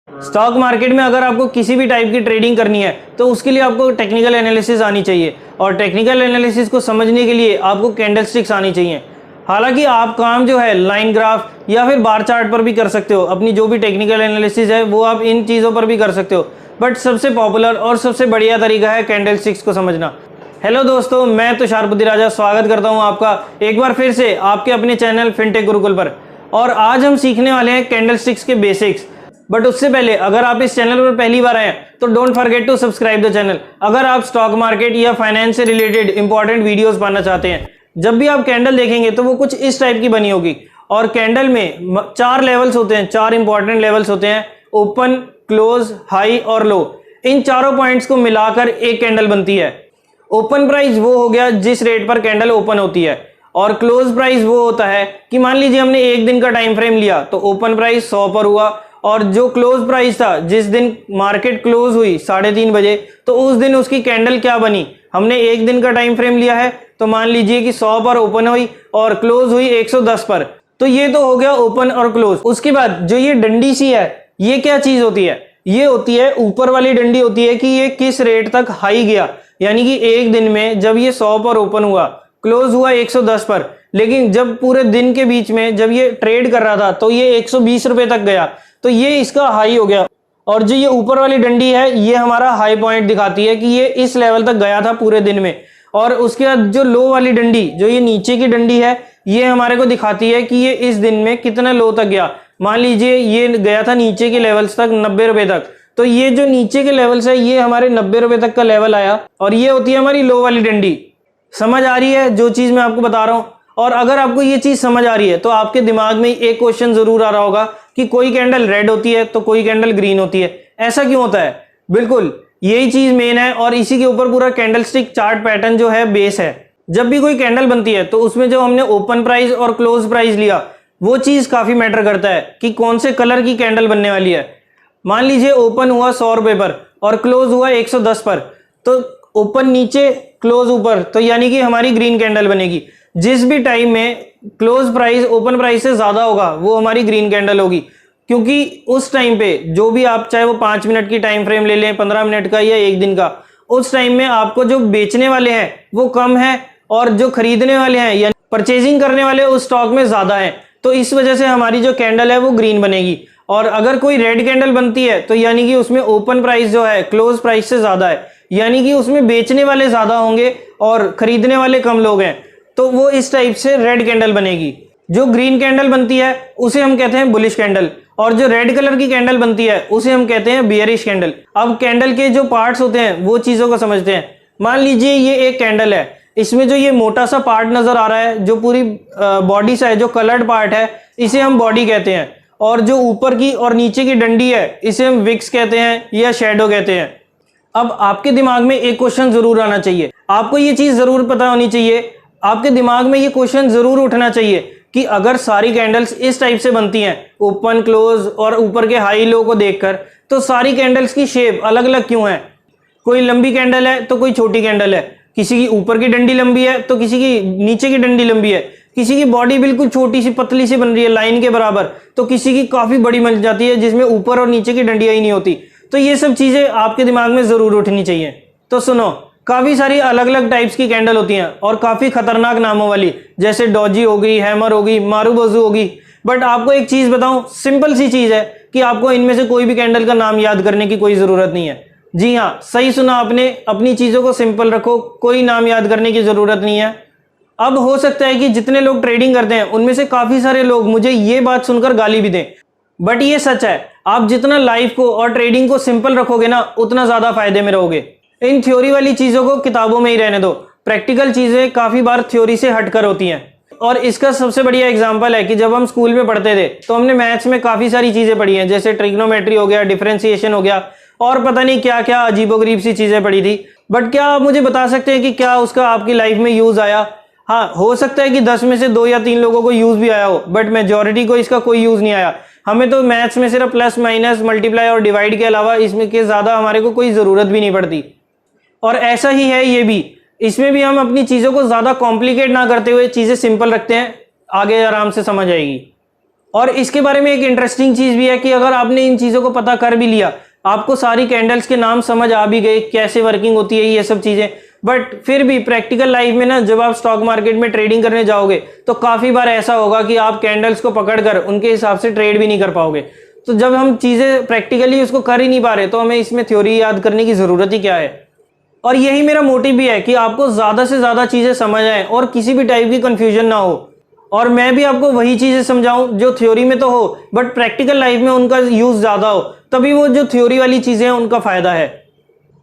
Stock market में अगर आपको किसी भी टाइप की ट्रेडिंग करनी है तो उसके लिए आपको टेक्निकल एनालिसिस आनी चाहिए, और टेक्निकल एनालिसिस को समझने के लिए आपको कैंडलस्टिक्स आनी चाहिए। हालांकि आप काम जो है लाइन ग्राफ या फिर बार चार्ट पर भी कर सकते हो, अपनी जो भी टेक्निकल एनालिसिस है वो आप इन चीज़ों पर भी कर सकते हो, बट सबसे पॉपुलर और सबसे बढ़िया तरीका है कैंडलस्टिक्स को समझना। हेलो दोस्तों, मैं तुषार बुद्धिराजा स्वागत करता हूं आपका एक बार फिर से आपके अपने चैनल फिनटेक गुरुकुल पर। और आज हम सीखने वाले हैं कैंडलस्टिक्स के बेसिक्स। बट उससे पहले अगर आप इस चैनल पर पहली बार आए तो don't forget to subscribe the channel अगर आप स्टॉक मार्केट या फाइनेंस से रिलेटेड इंपॉर्टेंट वीडियोस पाना चाहते हैं। जब भी आप कैंडल देखेंगे तो वो कुछ इस टाइप की बनी होगी, और कैंडल में 4 लेवल्स होते हैं, 4 इंपॉर्टेंट लेवल्स होते हैं, ओपन, क्लोज, हाई और लो। इन चारों पॉइंट्स को मिलाकर एक कैंडल बनती है। ओपन प्राइस वो हो गया जिस रेट पर कैंडल ओपन होती है, और क्लोज प्राइस वो होता है कि मान लीजिए हमने एक दिन का टाइम फ्रेम लिया तो ओपन प्राइस 100 पर हुआ, और जो क्लोज प्राइस था जिस दिन मार्केट क्लोज हुई 3:30 बजे तो उस दिन उसकी कैंडल क्या बनी। हमने एक दिन का टाइम फ्रेम लिया है तो मान लीजिए कि 100 पर ओपन हुई और क्लोज हुई 110 पर। तो ये तो हो गया ओपन और क्लोज। उसके बाद जो ये डंडी सी है, ये क्या चीज होती है? ये होती है ऊपर वाली डंडी होती है कि ये किस रेट तक हाई गया, यानी कि एक दिन में जब ये 100 पर ओपन हुआ, क्लोज हुआ 110 पर, लेकिन जब पूरे दिन के बीच में जब ये ट्रेड कर रहा था तो ये 120 रुपए तक गया, तो ये इसका हाई हो गया। और जो ये ऊपर वाली डंडी है ये हमारा हाई पॉइंट दिखाती है कि ये इस लेवल तक गया था पूरे दिन में। और उसके बाद जो लो वाली डंडी, जो ये नीचे की डंडी है, ये हमारे को दिखाती है कि ये इस दिन में कितना लो तक गया। मान लीजिए ये गया था नीचे के लेवल्स तक 90 रुपए तक, तो ये जो नीचे के लेवल्स है ये हमारे 90 रुपए तक का लेवल आया, और ये होती है हमारी लो वाली डंडी। समझ आ रही है जो चीज मैं आपको बता रहा हूं? और अगर आपको ये चीज समझ आ रही है तो आपके दिमाग में एक क्वेश्चन जरूर आ रहा होगा कि कोई कैंडल रेड होती है तो कोई कैंडल ग्रीन होती है, ऐसा क्यों होता है? बिल्कुल यही चीज मेन है, और इसी के ऊपर पूरा कैंडलस्टिक चार्ट पैटर्न जो है बेस है। जब भी कोई कैंडल बनती है तो उसमें जो हमने ओपन प्राइस और क्लोज प्राइस लिया वो चीज काफी मैटर करता है कि कौन से कलर की कैंडल बनने वाली है। मान लीजिए ओपन हुआ 100 रुपए पर और क्लोज हुआ 110 पर, तो ओपन नीचे क्लोज ऊपर, तो यानी कि हमारी ग्रीन कैंडल बनेगी। जिस भी टाइम में क्लोज प्राइस ओपन प्राइस से ज्यादा होगा वो हमारी ग्रीन कैंडल होगी, क्योंकि उस टाइम पे जो भी आप चाहे वो 5 मिनट की टाइम फ्रेम ले लें, 15 मिनट का या एक दिन का, उस टाइम में आपको जो बेचने वाले हैं वो कम है और जो खरीदने वाले हैं या परचेजिंग करने वाले उस स्टॉक में ज्यादा है, तो इस वजह से हमारी जो कैंडल है वो ग्रीन बनेगी। और अगर कोई रेड कैंडल बनती है तो यानी कि उसमें ओपन प्राइस जो है क्लोज प्राइस से ज्यादा है, यानी कि उसमें बेचने वाले ज्यादा होंगे और खरीदने वाले कम लोग हैं, तो वो इस टाइप से रेड कैंडल बनेगी। जो ग्रीन कैंडल बनती है उसे हम कहते हैं बुलिश कैंडल, और जो रेड कलर की कैंडल बनती है उसे हम कहते हैं बियरिश कैंडल। अब कैंडल के जो पार्ट्स होते हैं वो चीजों को समझते हैं। मान लीजिए ये एक कैंडल है, इसमें जो ये मोटा सा पार्ट नजर आ रहा है, जो पूरी बॉडी सा है, जो कलर्ड पार्ट है, इसे हम बॉडी कहते हैं। और जो ऊपर की और नीचे की डंडी है इसे हम विक्स कहते हैं या शैडो कहते हैं। अब आपके दिमाग में एक क्वेश्चन जरूर आना चाहिए, आपको ये चीज जरूर पता होनी चाहिए, आपके दिमाग में ये क्वेश्चन जरूर उठना चाहिए कि अगर सारी कैंडल्स इस टाइप से बनती हैं, ओपन क्लोज और ऊपर के हाई लो को देखकर, तो सारी कैंडल्स की शेप अलग अलग क्यों है? कोई लंबी कैंडल है तो कोई छोटी कैंडल है, किसी की ऊपर की डंडी लंबी है तो किसी की नीचे की डंडी लंबी है, किसी की बॉडी बिल्कुल छोटी सी पतली सी बन रही है लाइन के बराबर, तो किसी की काफी बड़ी बन जाती है जिसमें ऊपर और नीचे की डंडियां ही नहीं होती। तो ये सब चीजें आपके दिमाग में जरूर उठनी चाहिए। तो सुनो, काफी सारी अलग अलग टाइप्स की कैंडल होती हैं और काफी खतरनाक नामों वाली, जैसे डॉजी हो गई, हैमर हो गई, मारूबोजू होगी। बट आपको एक चीज बताऊं, सिंपल सी चीज है कि आपको इनमें से कोई भी कैंडल का नाम याद करने की कोई जरूरत नहीं है। जी हाँ, सही सुना आपने, अपनी चीजों को सिंपल रखो, कोई नाम याद करने की जरूरत नहीं है। अब हो सकता है कि जितने लोग ट्रेडिंग करते हैं उनमें से काफी सारे लोग मुझे ये बात सुनकर गाली भी दें, बट ये सच है। आप जितना लाइफ को और ट्रेडिंग को सिंपल रखोगे ना, उतना ज्यादा फायदे में रहोगे। इन थ्योरी वाली चीजों को किताबों में ही रहने दो, प्रैक्टिकल चीजें काफी बार थ्योरी से हटकर होती हैं। और इसका सबसे बढ़िया एग्जांपल है कि जब हम स्कूल में पढ़ते थे तो हमने मैथ्स में काफी सारी चीजें पढ़ी हैं, जैसे ट्रिग्नोमेट्री हो गया, डिफरेंशिएशन हो गया, और पता नहीं क्या क्या अजीबोगरीब सी चीजें पढ़ी थी। बट क्या आप मुझे बता सकते हैं कि क्या उसका आपकी लाइफ में यूज आया? हाँ, हो सकता है कि 10 में से 2 या 3 लोगों को यूज भी आया हो, बट मेजोरिटी को इसका कोई यूज नहीं आया। हमें तो मैथ्स में सिर्फ प्लस माइनस मल्टीप्लाई और डिवाइड के अलावा इसमें के ज्यादा हमारे को कोई जरूरत भी नहीं पड़ती। और ऐसा ही है ये भी, इसमें भी हम अपनी चीजों को ज्यादा कॉम्प्लिकेट ना करते हुए चीजें सिंपल रखते हैं, आगे आराम से समझ आएगी। और इसके बारे में एक इंटरेस्टिंग चीज़ भी है कि अगर आपने इन चीज़ों को पता कर भी लिया, आपको सारी कैंडल्स के नाम समझ आ भी गए, कैसे वर्किंग होती है ये सब चीज़ें, बट फिर भी प्रैक्टिकल लाइफ में ना जब आप स्टॉक मार्केट में ट्रेडिंग करने जाओगे तो काफ़ी बार ऐसा होगा कि आप कैंडल्स को पकड़कर उनके हिसाब से ट्रेड भी नहीं कर पाओगे। तो जब हम चीज़ें प्रैक्टिकली उसको कर ही नहीं पा रहे तो हमें इसमें थ्योरी याद करने की ज़रूरत ही क्या है। और यही मेरा मोटिव भी है कि आपको ज़्यादा से ज़्यादा चीज़ें समझ आए और किसी भी टाइप की कन्फ्यूजन ना हो, और मैं भी आपको वही चीज़ें समझाऊं जो थ्योरी में तो हो बट प्रैक्टिकल लाइफ में उनका यूज़ ज़्यादा हो, तभी वो जो थ्योरी वाली चीज़ें हैं उनका फ़ायदा है।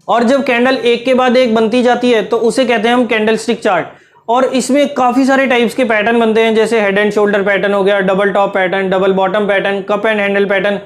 और जब कैंडल एक के बाद एक बनती जाती है तो उसे कहते हैं हम कैंडल स्टिक चार्ट, और इसमें काफ़ी सारे टाइप्स के पैटर्न बनते हैं, जैसे हेड एंड शोल्डर पैटर्न हो गया, double top pattern, double bottom pattern, cup and handle pattern,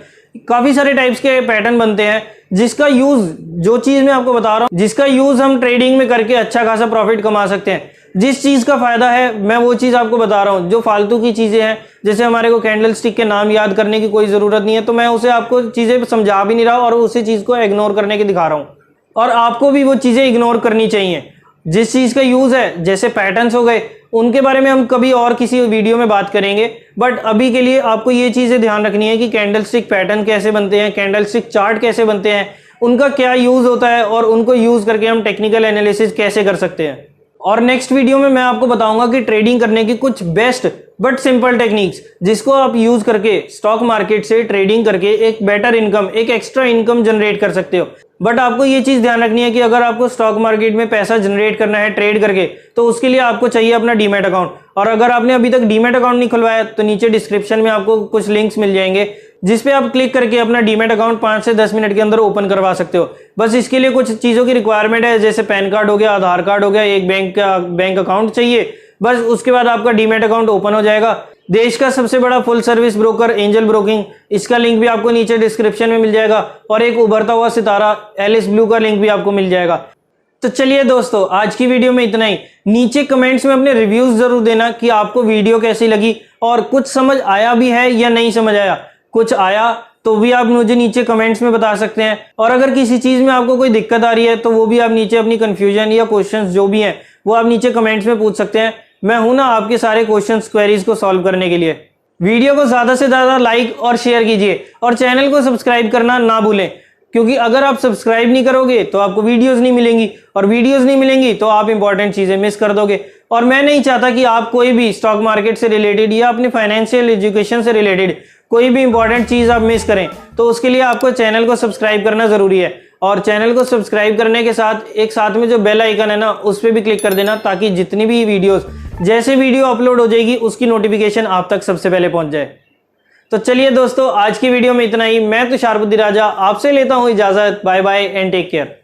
काफ़ी सारे टाइप्स के पैटर्न बनते हैं जिसका यूज़, जो चीज़ मैं आपको बता रहा हूँ, जिसका यूज़ हम ट्रेडिंग में करके अच्छा खासा प्रॉफिट कमा सकते हैं। जिस चीज़ का फ़ायदा है मैं वो चीज़ आपको बता रहा हूँ। जो फालतू की चीज़ें हैं, जैसे हमारे को कैंडल स्टिक के नाम याद करने की कोई ज़रूरत नहीं है, तो मैं उसे आपको चीज़ें समझा भी नहीं रहा और उसी चीज़ को इग्नोर करने के दिखा रहा हूँ, और आपको भी वो चीज़ें इग्नोर करनी चाहिए। जिस चीज़ का यूज़ है, जैसे पैटर्न्स हो गए, उनके बारे में हम कभी और किसी वीडियो में बात करेंगे, बट अभी के लिए आपको ये चीज़ें ध्यान रखनी है कि कैंडल स्टिक पैटर्न कैसे बनते हैं, कैंडल स्टिक चार्ट कैसे बनते हैं, उनका क्या यूज़ होता है और उनको यूज़ करके हम टेक्निकल एनालिसिस कैसे कर सकते हैं। और नेक्स्ट वीडियो में मैं आपको बताऊंगा कि ट्रेडिंग करने की कुछ बेस्ट बट सिंपल टेक्निक्स जिसको आप यूज करके स्टॉक मार्केट से ट्रेडिंग करके एक बेटर इनकम, एक एक्स्ट्रा इनकम जनरेट कर सकते हो। बट आपको ये चीज़ ध्यान रखनी है कि अगर आपको स्टॉक मार्केट में पैसा जनरेट करना है ट्रेड करके, तो उसके लिए आपको चाहिए अपना डीमैट अकाउंट। और अगर आपने अभी तक डीमैट अकाउंट नहीं खुलवाया तो नीचे डिस्क्रिप्शन में आपको कुछ लिंक्स मिल जाएंगे जिस पे आप क्लिक करके अपना डीमैट अकाउंट 5 से 10 मिनट के अंदर ओपन करवा सकते हो। बस इसके लिए कुछ चीज़ों की रिक्वायरमेंट है, जैसे पैन कार्ड हो गया, आधार कार्ड हो गया, एक बैंक अकाउंट चाहिए। बस उसके बाद आपका डीमैट अकाउंट ओपन हो जाएगा। देश का सबसे बड़ा full service broker angel broking, इसका लिंक भी आपको नीचे डिस्क्रिप्शन में मिल जाएगा, और एक उभरता हुआ सितारा एलिस ब्लू का लिंक भी आपको मिल जाएगा। तो चलिए दोस्तों, आज की वीडियो में इतना ही। नीचे कमेंट्स में अपने रिव्यूज जरूर देना कि आपको वीडियो कैसी लगी और कुछ समझ आया भी है या नहीं समझ आया। कुछ आया तो भी आप मुझे नीचे कमेंट्स में बता सकते हैं, और अगर किसी चीज़ में आपको कोई दिक्कत आ रही है तो वो भी आप नीचे अपनी कंफ्यूजन या क्वेश्चंस जो भी हैं वो आप नीचे कमेंट्स में पूछ सकते हैं। मैं हूं ना आपके सारे क्वेश्चंस, क्वेरीज को सॉल्व करने के लिए। वीडियो को ज़्यादा से ज़्यादा लाइक और शेयर कीजिए, और चैनल को सब्सक्राइब करना ना भूलें, क्योंकि अगर आप सब्सक्राइब नहीं करोगे तो आपको वीडियोस नहीं मिलेंगी, और वीडियोस नहीं मिलेंगी तो आप इंपॉर्टेंट चीज़ें मिस कर दोगे। और मैं नहीं चाहता कि आप कोई भी स्टॉक मार्केट से रिलेटेड या अपने फाइनेंशियल एजुकेशन से रिलेटेड कोई भी इंपॉर्टेंट चीज़ आप मिस करें। तो उसके लिए आपको चैनल को सब्सक्राइब करना ज़रूरी है, और चैनल को सब्सक्राइब करने के साथ में जो बेल आइकन है ना, उस पर भी क्लिक कर देना, ताकि जितनी भी वीडियोस, जैसे वीडियो अपलोड हो जाएगी उसकी नोटिफिकेशन आप तक सबसे पहले पहुंच जाए। तो चलिए दोस्तों, आज की वीडियो में इतना ही। मैं तुषार बुद्धि राजा आपसे लेता हूं इजाज़त। Bye bye and take care.